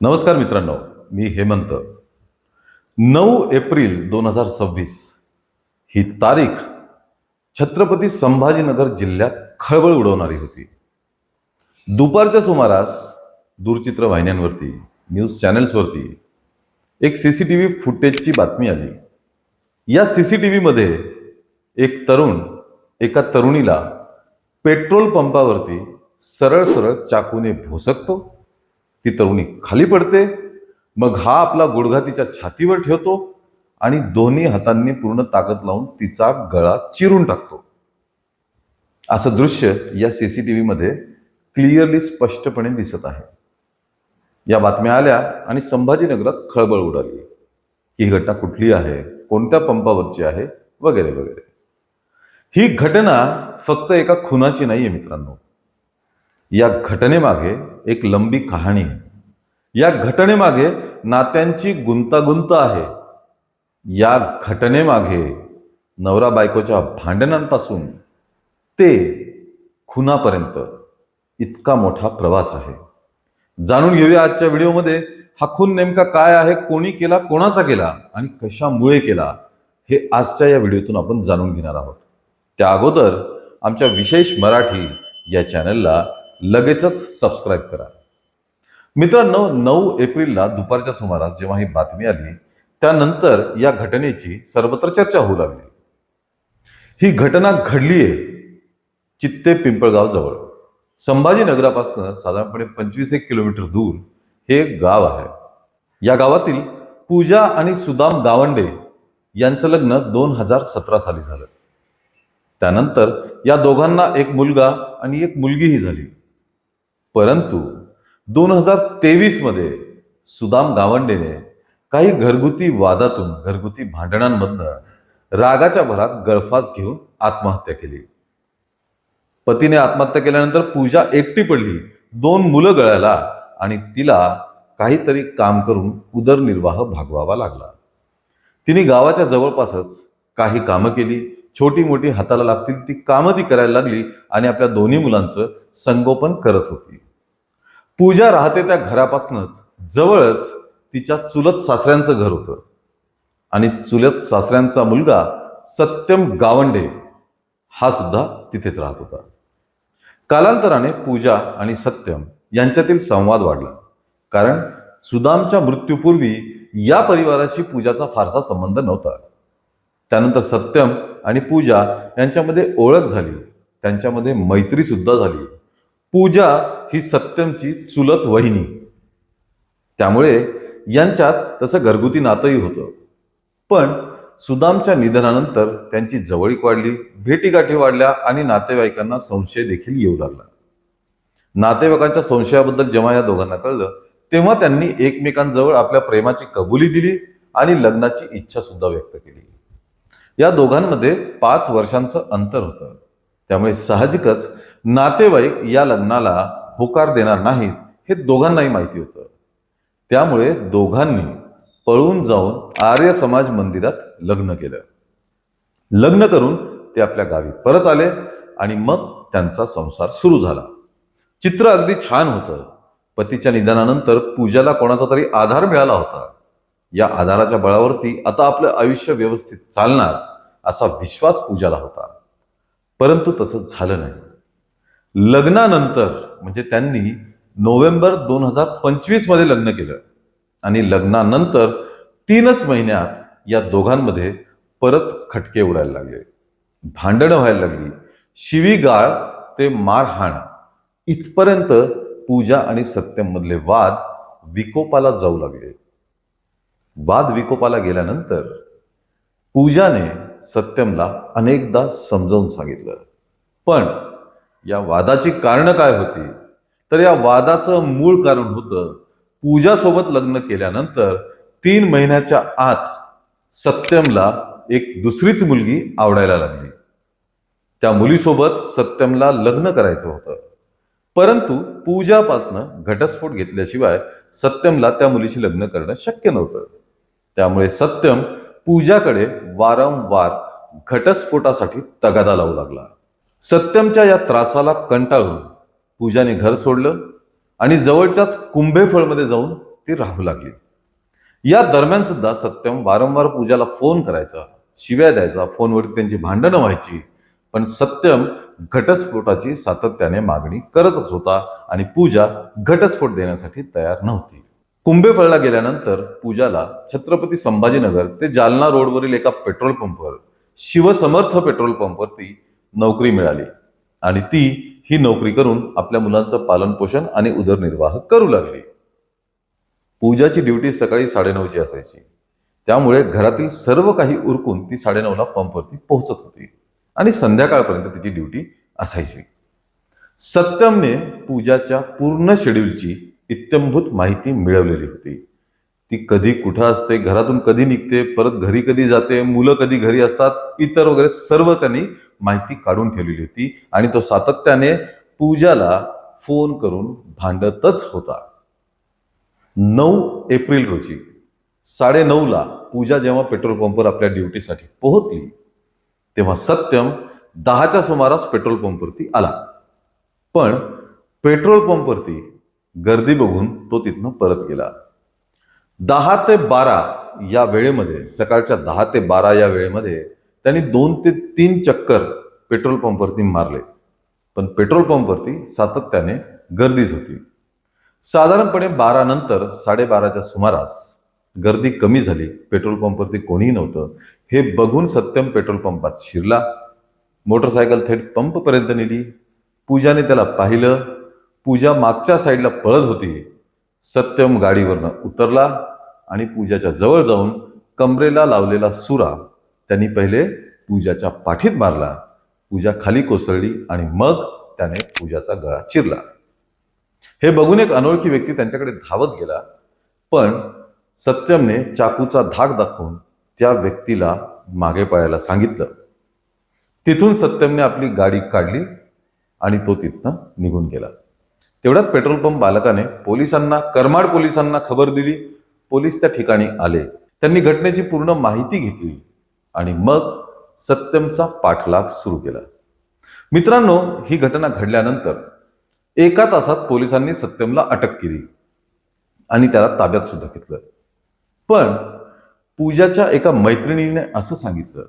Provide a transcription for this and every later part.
नमस्कार मित्रांनो, मी हेमंत. 9 एप्रिल 2026 ही तारीख छत्रपती संभाजीनगर जिल्ह्यात खळबळ उडवणारी होती. दुपारच्या सुमारास दूरचित्र वाहिन्यांवरती, न्यूज चॅनल्सवरती एक सीसीटीव्ही फुटेजची बातमी आली. या सीसीटीव्ही मध्ये एक तरुण एका तरुणीला पेट्रोल पंपावरती सरळ सरळ चाकूने भोसकतो. ती तरुणी खाली पडते. मग हा आपला गुडघा तिच्या छातीवर ठेवतो आणि दोन्ही हातांनी पूर्ण ताकद लावून तिचा गळा चिरून टाकतो. असं दृश्य या सीसीटीव्ही मध्ये क्लिअरली स्पष्टपणे दिसत आहे. या बातम्या आल्या आणि संभाजीनगरात खळबळ उडाली. ही घटना कुठली आहे, कोणत्या पंपावरची आहे, वगैरे वगैरे. ही घटना फक्त एका खुनाची नाहीये मित्रांनो. या घटनेमागे एक लंबी कहाणी आहे. या घटनेमागे नात्यांची गुंतागुंत आहे. या घटनेमागे नवरा बायकोच्या भांडणांपासून ते खुनापर्यंत इतका मोठा प्रवास आहे. जाणून घेऊया आजच्या व्हिडिओमध्ये हा खून नेमका काय आहे, कोणी केला, कोणाचा केला आणि कशामुळे केला, हे आजच्या या व्हिडिओतून आपण जाणून घेणार आहोत. त्या अगोदर आमच्या विशेष मराठी या चॅनलला लगेचच सबस्क्राईब करा. मित्रांनो, 9 एप्रिलला दुपारच्या सुमारास जेव्हा ही बातमी आली, त्यानंतर या घटनेची सर्वत्र चर्चा होऊ लागली. ही घटना घडलीये चित्ते पिंपळगाव जवळ. संभाजीनगरापासून साधारणपणे 25-1 किलोमीटर दूर हे एक गाव आहे. या गावातील पूजा आणि सुदाम गावंडे यांचं लग्न 2017 साली झालं. त्यानंतर या दोघांना एक मुलगा आणि एक मुलगीही झाली. परंतु 2023 मध्ये सुदाम गावंडेने काही घरगुती वादातून, घरगुती भांडणांमधनं रागाच्या भरात गळफास घेऊन आत्महत्या केली. पतीने आत्महत्या केल्यानंतर पूजा एकटी पडली. 2 मुलं गळाला आणि तिला काहीतरी काम करून उदरनिर्वाह भागवावा लागला. तिने गावाच्या जवळपासच काही कामं केली. छोटी मोठी हाताला लागतील ती कामं ती करायला लागली आणि आपल्या दोन्ही मुलांचं संगोपन करत होती. पूजा राहते त्या घरापासूनच जवळच तिच्या चुलत सासऱ्यांचं घर होतं आणि चुलत सासऱ्यांचा मुलगा सत्यम गावंडे हा सुद्धा तिथेच राहत होता. कालांतराने पूजा आणि सत्यम यांच्यातील संवाद वाढला. कारण सुदामच्या मृत्यूपूर्वी या परिवाराशी पूजाचा फारसा संबंध नव्हता. त्यानंतर सत्यम आणि पूजा यांच्यामध्ये ओळख झाली. त्यांच्यामध्ये मैत्री सुद्धा झाली. पूजा ही सत्यमची चुलत वहिनी, त्यामुळे यांच्यात तसं घरगुती नातंही होतं. पण सुदामच्या निधनानंतर त्यांची जवळीक वाढली, भेटीगाठी वाढल्या आणि नातेवाईकांना संशय देखील येऊ लागला. नातेवाईकांच्या संशयाबद्दल जेव्हा या दोघांना कळलं, तेव्हा त्यांनी एकमेकांजवळ आपल्या प्रेमाची कबुली दिली आणि लग्नाची इच्छा सुद्धा व्यक्त केली. या दोघांमध्ये 5 वर्षांचं अंतर होतं. त्यामुळे साहजिकच नातेवाईक या लग्नाला होकार देणार नाहीत हे दोघांनाही माहिती होतं. त्यामुळे दोघांनी पळून जाऊन आर्य समाज मंदिरात लग्न केलं. लग्न करून ते आपल्या गावी परत आले आणि मग त्यांचा संसार सुरू झाला. चित्र अगदी छान होतं. पतीच्या निधनानंतर पूजाला कोणाचा तरी आधार मिळाला होता. या आधाराच्या बळावरती आता आपलं आयुष्य व्यवस्थित चालणार असा विश्वास पूजाला होता. परंतु तसं झालं नाही. लग्नानंतर म्हणजे त्यांनी नोव्हेंबर 2025 मध्ये लग्न केलं आणि लग्नानंतर 3च महिन्यात या दोघांमध्ये परत खटके उडायला लागले, भांडणं व्हायला लागली. शिवीगाळ ते मारहाण इथपर्यंत पूजा आणि सत्यम मधले वाद विकोपाला जाऊ लागले. वाद विकोपाला गेल्यानंतर पूजाने सत्यमला अनेकदा समजावून सांगितलं. पण या वादाची कारणं काय होती, तर या वादाचं मूळ कारण होतं पूजासोबत लग्न केल्यानंतर 3 महिन्याच्या आत सत्यमला एक दुसरीच मुलगी आवडायला लागली. त्या मुलीसोबत सत्यमला लग्न करायचं होतं. परंतु पूजापासनं घटस्फोट घेतल्याशिवाय सत्यमला त्या मुलीशी लग्न करणं शक्य नव्हतं. त्यामुळे सत्यम पूजाकडे वारंवार घटस्फोटासाठी तगादा लावू लागला. सत्यमच्या या त्रासाला कंटाळून पूजाने घर सोडलं आणि जवळच्याच कुंभेफळमध्ये जाऊन ती राहू लागली. या दरम्यान सुद्धा सत्यम वारंवार पूजाला फोन करायचा, शिव्या द्यायचा, फोनवरती त्यांची भांडणं व्हायची. पण सत्यम घटस्फोटाची सातत्याने मागणी करतच होता आणि पूजा घटस्फोट देण्यासाठी तयार नव्हती. कुंभेफळला गेल्यानंतर पूजाला छत्रपती संभाजीनगर ते जालना रोडवरील एका पेट्रोल पंपवर, शिवसमर्थ पेट्रोल पंपवरती नोकरी मिळाली आणि ती ही नोकरी करून आपल्या मुलांचं पालनपोषण आणि उदरनिर्वाह करू लागली. पूजाची ड्युटी सकाळी 9:30ची असायची. त्यामुळे घरातील सर्व काही उरकून ती 9:30ला पंपवरती पोहोचत होती आणि संध्याकाळपर्यंत तिची ड्युटी असायची. सत्यमने पूजाच्या पूर्ण शेड्यूलची इत्थंभूत माहिती मिळवलेली होती. ती कधी कुठं असते, घरातून कधी निघते, परत घरी कधी जाते, मुलं कधी घरी असतात, इतर वगैरे सर्व त्यांनी माहिती काढून ठेवलेली होती आणि तो सातत्याने पूजाला फोन करून भांडतच होता. 9 एप्रिल रोजी 9:30ला पूजा जेव्हा पेट्रोल पंपवर आपल्या ड्युटीसाठी पोहोचली तेव्हा सत्यम 10च्या सुमारास पेट्रोल पंपवरती आला. पण पेट्रोल पंपवरती गर्दी बघून तो तिथनं परत गेला. 10 ते 12 या वेळेमध्ये, सकाळच्या 10 ते 12 या वेळेमध्ये त्यांनी 2 ते 3 चक्कर पेट्रोल पंपवरती मारले. पण पेट्रोल पंपवरती सातत्याने गर्दीच होती. साधारणपणे 12 नंतर 12:30च्या सुमारास गर्दी कमी झाली, पेट्रोल पंपवरती कोणीही नव्हतं. हे बघून सत्यम पेट्रोल पंपात शिरला. मोटरसायकल थेट पंपपर्यंत नेली. पूजाने त्याला पाहिलं. पूजा मागच्या साईडला पळत होती. सत्यम गाडीवरनं उतरला आणि पूजाच्या जवळ जाऊन कमरेला लावलेला सुरा त्यांनी पहिले पूजाच्या पाठीत मारला. पूजा खाली कोसळली आणि मग त्याने पूजाचा गळा चिरला. हे बघून एक अनोळखी व्यक्ती त्यांच्याकडे धावत गेला. पण सत्यमने चाकूचा धाक दाखवून त्या व्यक्तीला मागे पळायला सांगितलं. तिथून सत्यमने आपली गाडी काढली आणि तो तिथनं निघून गेला. तेवढ्यात पेट्रोल पंप मालकाने करमाड पोलिसांना खबर दिली. पोलीस त्या ठिकाणी आले. त्यांनी घटनेची पूर्ण माहिती घेतली आणि मग सत्यमचा पाठलाग सुरू केला. मित्रांनो, ही घटना घडल्यानंतर 1 तासात पोलिसांनी सत्यमला अटक केली आणि त्याला ताब्यात सुद्धा घेतलं. पण पूजाच्या एका मैत्रिणीने असं सांगितलं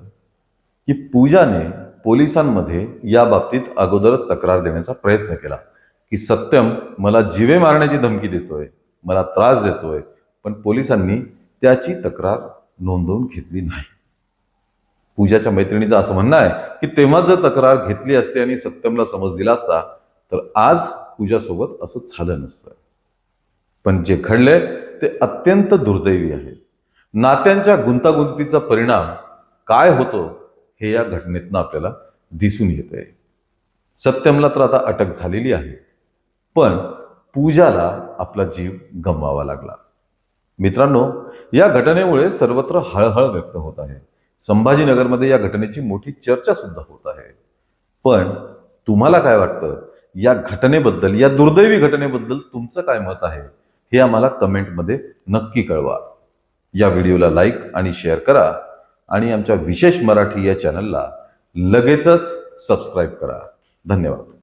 की पूजाने पोलिसांमध्ये या बाबतीत अगोदरच तक्रार देण्याचा प्रयत्न केला की सत्यम मला जीवे मारण्याची धमकी देतोय, मला त्रास देतोय, पण पोलिसांनी त्याची तक्रार नोंदवून घेतली नाही. पूजाच्या मैत्रिणीचं असं म्हणणं आहे की तेव्हा जर तक्रार घेतली असते आणि सत्यमला समज दिला असता तर आज पूजासोबत असं झालं नसतं. पण जे घडले ते अत्यंत दुर्दैवी आहे. नात्यांच्या गुंतागुंतीचा परिणाम काय होतो हे या घटनेतनं आपल्याला दिसून येतंय. सत्यमला तर आता अटक झालेली आहे, पण पूजाला आपला जीव गमवावा लागला. मित्रांनो, या घटनेमुळे सर्वत्र हळहळ व्यक्त होत आहे. संभाजीनगरमध्ये या घटनेची मोठी चर्चा सुद्धा होत आहे. पण तुम्हाला काय वाटतं या घटनेबद्दल, या दुर्दैवी घटनेबद्दल तुमचं काय मत आहे हे आम्हाला कमेंटमध्ये नक्की कळवा. या व्हिडिओला लाईक आणि शेअर करा आणि आमच्या विशेष मराठी या चॅनलला लगेचच सबस्क्राईब करा. धन्यवाद.